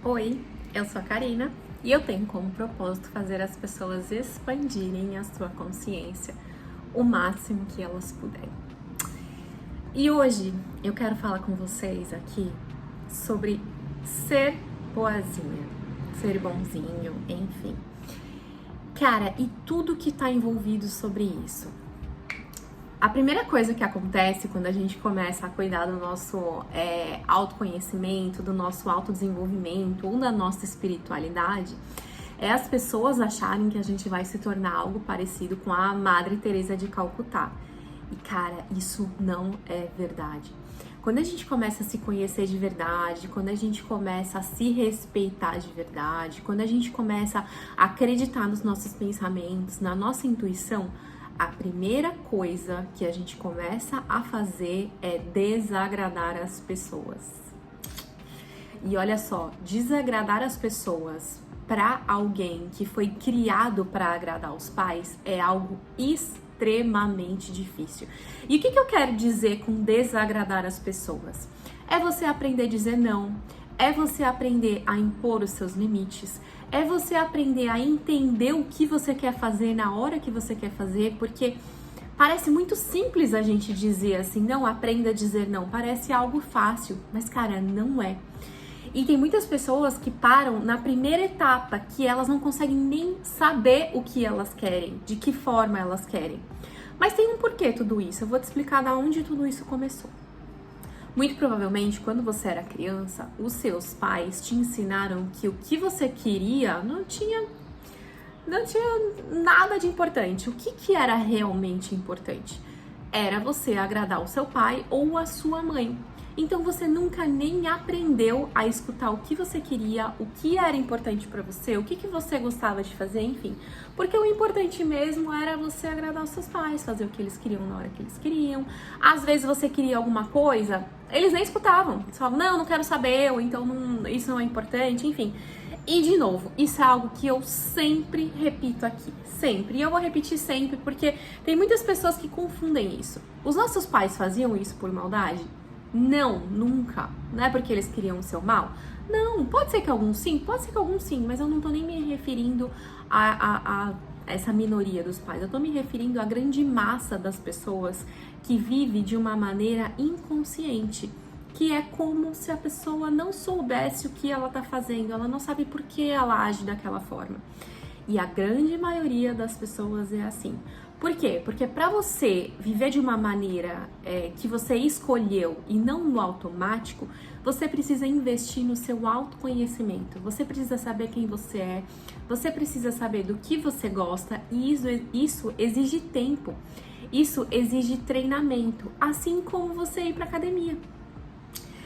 Oi, eu sou a Karina e eu tenho como propósito fazer as pessoas expandirem a sua consciência o máximo que elas puderem. E hoje eu quero falar com vocês aqui sobre ser boazinha, ser bonzinho, enfim. Cara, e tudo que tá envolvido sobre isso. A primeira coisa que acontece quando a gente começa a cuidar do nosso autoconhecimento, do nosso autodesenvolvimento ou da nossa espiritualidade, é as pessoas acharem que a gente vai se tornar algo parecido com a Madre Teresa de Calcutá. E cara, isso não é verdade. Quando a gente começa a se conhecer de verdade, quando a gente começa a se respeitar de verdade, quando a gente começa a acreditar nos nossos pensamentos, na nossa intuição, a primeira coisa que a gente começa a fazer é desagradar as pessoas. E olha só, desagradar as pessoas para alguém que foi criado para agradar os pais é algo extremamente difícil. E o que eu quero dizer com desagradar as pessoas? É você aprender a dizer não, é você aprender a impor os seus limites, é você aprender a entender o que você quer fazer na hora que você quer fazer, porque parece muito simples a gente dizer assim, não, aprenda a dizer não, parece algo fácil, mas cara, não é. E tem muitas pessoas que param na primeira etapa, que elas não conseguem nem saber o que elas querem, de que forma elas querem. Mas tem um porquê tudo isso, eu vou te explicar de onde tudo isso começou. Muito provavelmente, quando você era criança, os seus pais te ensinaram que o que você queria não tinha nada de importante. O que era realmente importante? Era você agradar o seu pai ou a sua mãe. Então você nunca nem aprendeu a escutar o que você queria, o que era importante pra você, o que você gostava de fazer, enfim. Porque o importante mesmo era você agradar os seus pais, fazer o que eles queriam na hora que eles queriam. Às vezes você queria alguma coisa, eles nem escutavam. Eles falavam, não quero saber, ou então isso não é importante, enfim. E de novo, isso é algo que eu sempre repito aqui, sempre. E eu vou repetir sempre porque tem muitas pessoas que confundem isso. Os nossos pais faziam isso por maldade? Não, nunca. Não é porque eles queriam o seu mal? Não, pode ser que alguns sim, mas eu não tô nem me referindo a essa minoria dos pais. Eu tô me referindo à grande massa das pessoas que vive de uma maneira inconsciente, que é como se a pessoa não soubesse o que ela tá fazendo, ela não sabe por que ela age daquela forma. E a grande maioria das pessoas é assim. Por quê? Porque para você viver de uma maneira que você escolheu e não no automático, você precisa investir no seu autoconhecimento. Você precisa saber quem você é, você precisa saber do que você gosta e isso exige tempo, isso exige treinamento, assim como você ir para academia.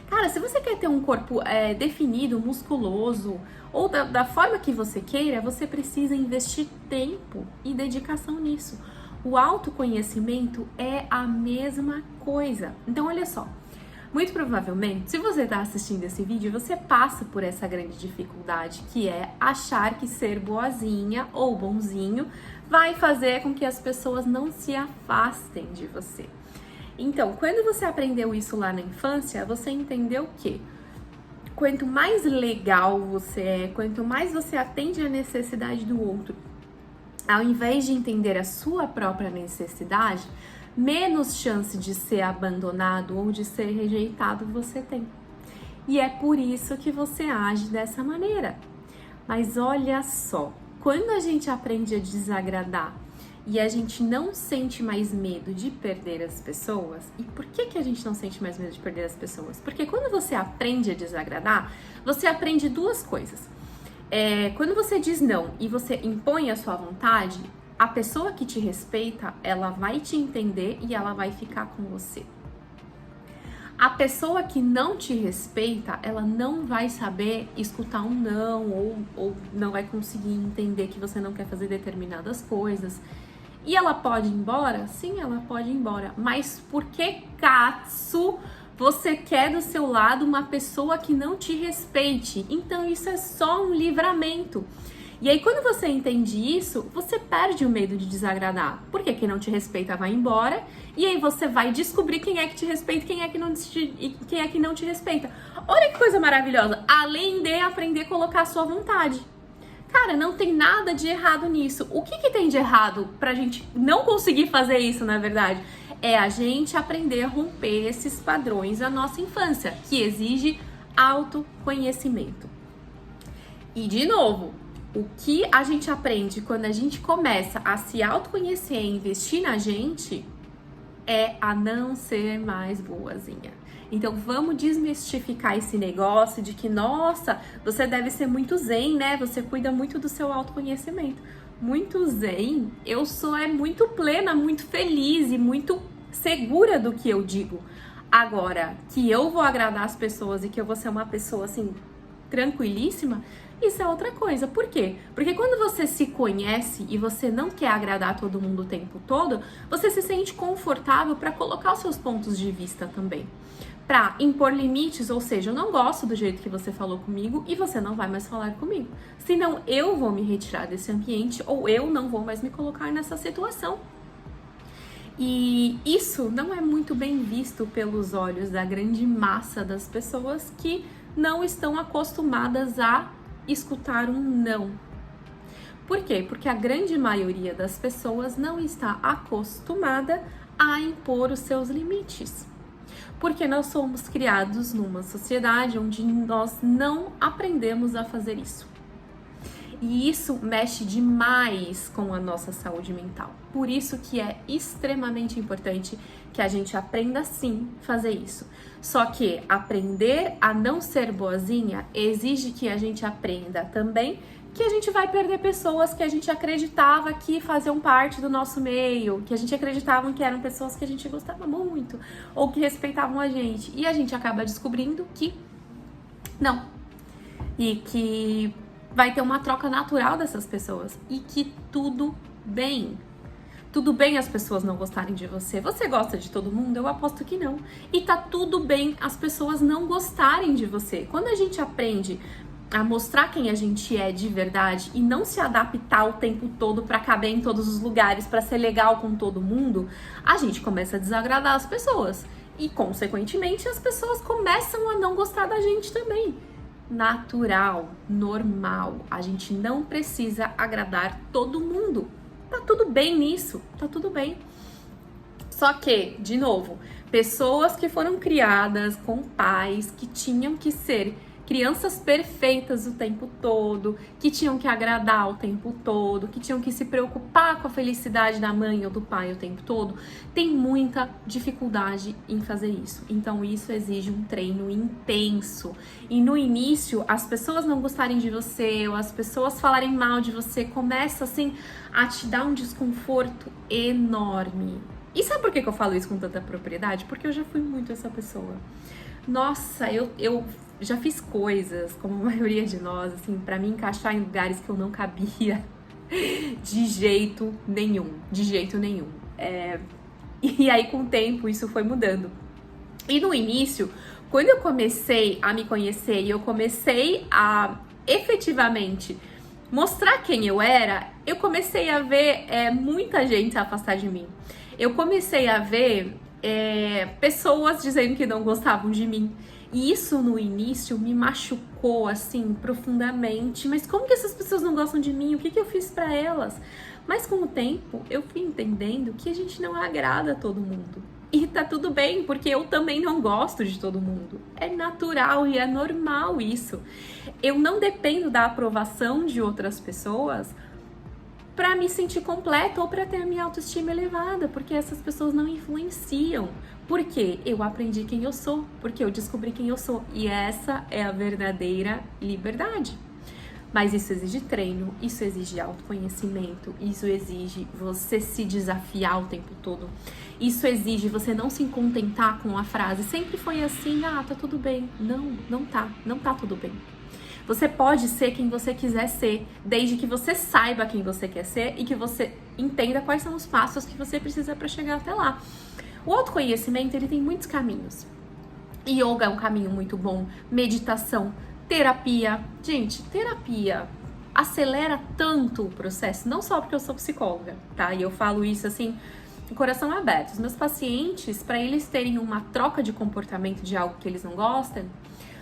Cara, se você quer ter um corpo definido, musculoso, ou da forma que você queira, você precisa investir tempo e dedicação nisso. O autoconhecimento é a mesma coisa. Então, olha só. Muito provavelmente, se você está assistindo esse vídeo, você passa por essa grande dificuldade, que é achar que ser boazinha ou bonzinho vai fazer com que as pessoas não se afastem de você. Então, quando você aprendeu isso lá na infância, você entendeu que quanto mais legal você é, quanto mais você atende à necessidade do outro, ao invés de entender a sua própria necessidade, menos chance de ser abandonado ou de ser rejeitado você tem. E é por isso que você age dessa maneira. Mas olha só, quando a gente aprende a desagradar e a gente não sente mais medo de perder as pessoas, e por que a gente não sente mais medo de perder as pessoas? Porque quando você aprende a desagradar, você aprende duas coisas. Quando você diz não e você impõe a sua vontade, a pessoa que te respeita, ela vai te entender e ela vai ficar com você. A pessoa que não te respeita, ela não vai saber escutar um não ou não vai conseguir entender que você não quer fazer determinadas coisas. E ela pode ir embora? Sim, ela pode ir embora. Mas por que Katsu você quer do seu lado uma pessoa que não te respeite? Então isso é só um livramento. E aí, quando você entende isso, você perde o medo de desagradar. Porque quem não te respeita vai embora. E aí você vai descobrir quem é que te respeita e quem é que não te respeita. Olha que coisa maravilhosa. Além de aprender a colocar a sua vontade. Cara, não tem nada de errado nisso. O que tem de errado pra gente não conseguir fazer isso, na verdade? É a gente aprender a romper esses padrões da nossa infância, que exige autoconhecimento. E, de novo, o que a gente aprende quando a gente começa a se autoconhecer e investir na gente é a não ser mais boazinha. Então, vamos desmistificar esse negócio de que, nossa, você deve ser muito zen, né? Você cuida muito do seu autoconhecimento. Muito zen, eu sou muito plena, muito feliz e muito segura do que eu digo. Agora, que eu vou agradar as pessoas e que eu vou ser uma pessoa, assim, tranquilíssima, isso é outra coisa. Por quê? Porque quando você se conhece e você não quer agradar todo mundo o tempo todo, você se sente confortável para colocar os seus pontos de vista também. Para impor limites, ou seja, eu não gosto do jeito que você falou comigo e você não vai mais falar comigo. Senão eu vou me retirar desse ambiente ou eu não vou mais me colocar nessa situação. E isso não é muito bem visto pelos olhos da grande massa das pessoas que não estão acostumadas a escutar um não. Por quê? Porque a grande maioria das pessoas não está acostumada a impor os seus limites. Porque nós somos criados numa sociedade onde nós não aprendemos a fazer isso. E isso mexe demais com a nossa saúde mental. Por isso que é extremamente importante que a gente aprenda sim fazer isso. Só que aprender a não ser boazinha exige que a gente aprenda também que a gente vai perder pessoas que a gente acreditava que faziam parte do nosso meio, que a gente acreditava que eram pessoas que a gente gostava muito ou que respeitavam a gente. E a gente acaba descobrindo que não. E que vai ter uma troca natural dessas pessoas e que tudo bem. Tudo bem as pessoas não gostarem de você. Você gosta de todo mundo? Eu aposto que não. E tá tudo bem as pessoas não gostarem de você. Quando a gente aprende a mostrar quem a gente é de verdade e não se adaptar o tempo todo para caber em todos os lugares, para ser legal com todo mundo, a gente começa a desagradar as pessoas. E, consequentemente, as pessoas começam a não gostar da gente também. Natural, normal. A gente não precisa agradar todo mundo. Tá tudo bem nisso, tá tudo bem. Só que, de novo, pessoas que foram criadas com pais que tinham que ser crianças perfeitas o tempo todo, que tinham que agradar o tempo todo, que tinham que se preocupar com a felicidade da mãe ou do pai o tempo todo, tem muita dificuldade em fazer isso. Então isso exige um treino intenso. E no início, as pessoas não gostarem de você, ou as pessoas falarem mal de você, começa assim a te dar um desconforto enorme. E sabe por que eu falo isso com tanta propriedade? Porque eu já fui muito essa pessoa. Nossa, eu já fiz coisas, como a maioria de nós, assim, pra me encaixar em lugares que eu não cabia de jeito nenhum, E aí, com o tempo, isso foi mudando. E no início, quando eu comecei a me conhecer e eu comecei a efetivamente mostrar quem eu era, eu comecei a ver muita gente se afastar de mim. Eu comecei a ver pessoas dizendo que não gostavam de mim. E isso no início me machucou assim profundamente. Mas como que essas pessoas não gostam de mim? O que eu fiz pra elas? Mas com o tempo eu fui entendendo que a gente não agrada a todo mundo. E tá tudo bem, porque eu também não gosto de todo mundo. É natural e é normal isso. Eu não dependo da aprovação de outras pessoas para me sentir completa ou para ter a minha autoestima elevada, porque essas pessoas não influenciam. Porque eu aprendi quem eu sou, porque eu descobri quem eu sou. E essa é a verdadeira liberdade. Mas isso exige treino, isso exige autoconhecimento, isso exige você se desafiar o tempo todo. Isso exige você não se contentar com a frase, sempre foi assim, tá tudo bem. Não tá tudo bem. Você pode ser quem você quiser ser, desde que você saiba quem você quer ser e que você entenda quais são os passos que você precisa para chegar até lá. O autoconhecimento, ele tem muitos caminhos. Yoga é um caminho muito bom, meditação, terapia. Gente, terapia acelera tanto o processo, não só porque eu sou psicóloga, tá? E eu falo isso assim, de coração aberto. Os meus pacientes, para eles terem uma troca de comportamento de algo que eles não gostam,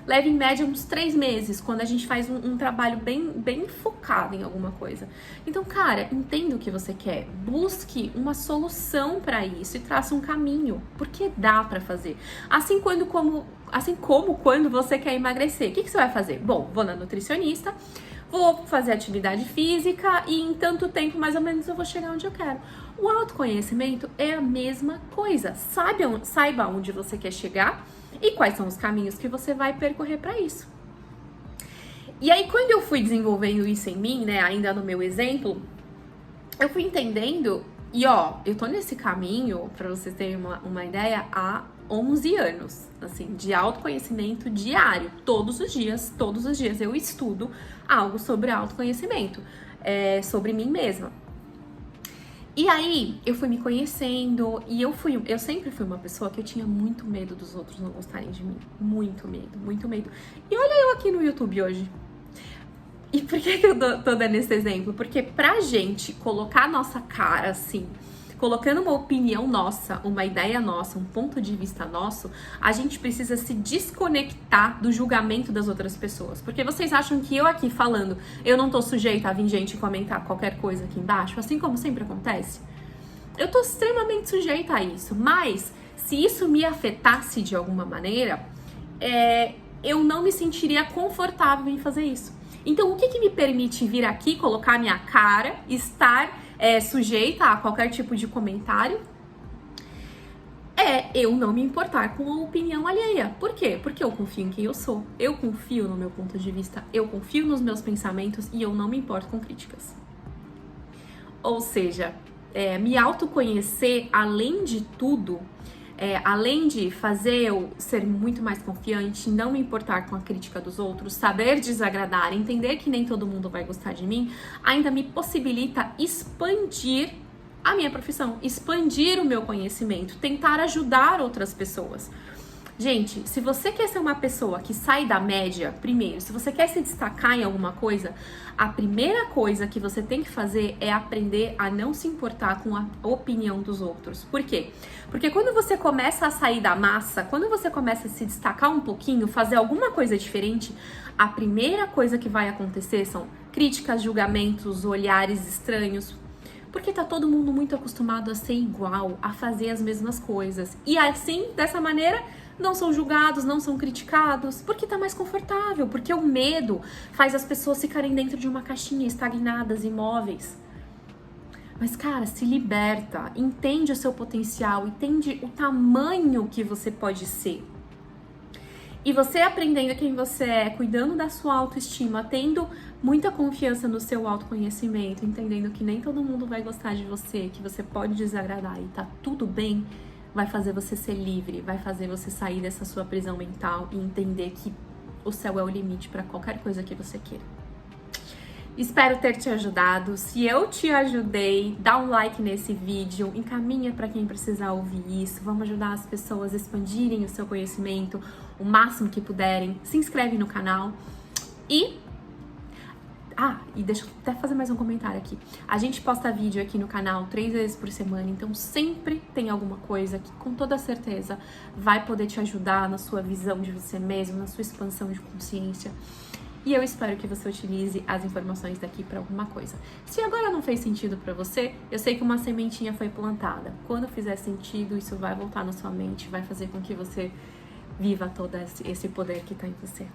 leva em média uns 3 meses, quando a gente faz um trabalho bem focado em alguma coisa. Então, cara, entenda o que você quer, busque uma solução para isso e traça um caminho, porque dá para fazer. Assim como quando você quer emagrecer, o que você vai fazer? Bom, vou na nutricionista, vou fazer atividade física e em tanto tempo, mais ou menos, eu vou chegar onde eu quero. O autoconhecimento é a mesma coisa. Saiba onde você quer chegar e quais são os caminhos que você vai percorrer para isso. E aí, quando eu fui desenvolvendo isso em mim, né, ainda no meu exemplo, eu fui entendendo, e ó, eu tô nesse caminho, para vocês terem uma ideia, há 11 anos, assim, de autoconhecimento diário. Todos os dias eu estudo algo sobre autoconhecimento, sobre mim mesma. E aí, eu fui me conhecendo e eu sempre fui uma pessoa que eu tinha muito medo dos outros não gostarem de mim. Muito medo, muito medo. E olha eu aqui no YouTube hoje. E por que eu tô dando esse exemplo? Porque pra gente colocar a nossa cara assim, colocando uma opinião nossa, uma ideia nossa, um ponto de vista nosso, a gente precisa se desconectar do julgamento das outras pessoas. Porque vocês acham que eu aqui falando, eu não tô sujeita a vir gente comentar qualquer coisa aqui embaixo, assim como sempre acontece? Eu tô extremamente sujeita a isso, mas se isso me afetasse de alguma maneira, eu não me sentiria confortável em fazer isso. Então, o que me permite vir aqui, colocar minha cara, estar sujeita a qualquer tipo de comentário, eu não me importar com a opinião alheia. Por quê? Porque eu confio em quem eu sou, eu confio no meu ponto de vista, eu confio nos meus pensamentos e eu não me importo com críticas. Ou seja, me autoconhecer, além de tudo, além de fazer eu ser muito mais confiante, não me importar com a crítica dos outros, saber desagradar, entender que nem todo mundo vai gostar de mim, ainda me possibilita expandir a minha profissão, expandir o meu conhecimento, tentar ajudar outras pessoas. Gente, se você quer ser uma pessoa que sai da média, primeiro, se você quer se destacar em alguma coisa, a primeira coisa que você tem que fazer é aprender a não se importar com a opinião dos outros. Por quê? Porque quando você começa a sair da massa, quando você começa a se destacar um pouquinho, fazer alguma coisa diferente, a primeira coisa que vai acontecer são críticas, julgamentos, olhares estranhos. Porque tá todo mundo muito acostumado a ser igual, a fazer as mesmas coisas. E assim, dessa maneira, não são julgados, não são criticados, porque tá mais confortável, porque o medo faz as pessoas ficarem dentro de uma caixinha, estagnadas, imóveis. Mas, cara, se liberta, entende o seu potencial, entende o tamanho que você pode ser. E você aprendendo quem você é, cuidando da sua autoestima, tendo muita confiança no seu autoconhecimento, entendendo que nem todo mundo vai gostar de você, que você pode desagradar e tá tudo bem, vai fazer você ser livre, vai fazer você sair dessa sua prisão mental e entender que o céu é o limite para qualquer coisa que você queira. Espero ter te ajudado. Se eu te ajudei, dá um like nesse vídeo, encaminha para quem precisar ouvir isso. Vamos ajudar as pessoas a expandirem o seu conhecimento o máximo que puderem. Se inscreve no canal e deixa eu até fazer mais um comentário aqui. A gente posta vídeo aqui no canal 3 vezes por semana, então sempre tem alguma coisa que com toda certeza vai poder te ajudar na sua visão de você mesmo, na sua expansão de consciência. E eu espero que você utilize as informações daqui para alguma coisa. Se agora não fez sentido para você, eu sei que uma sementinha foi plantada. Quando fizer sentido, isso vai voltar na sua mente, vai fazer com que você viva todo esse poder que está em você.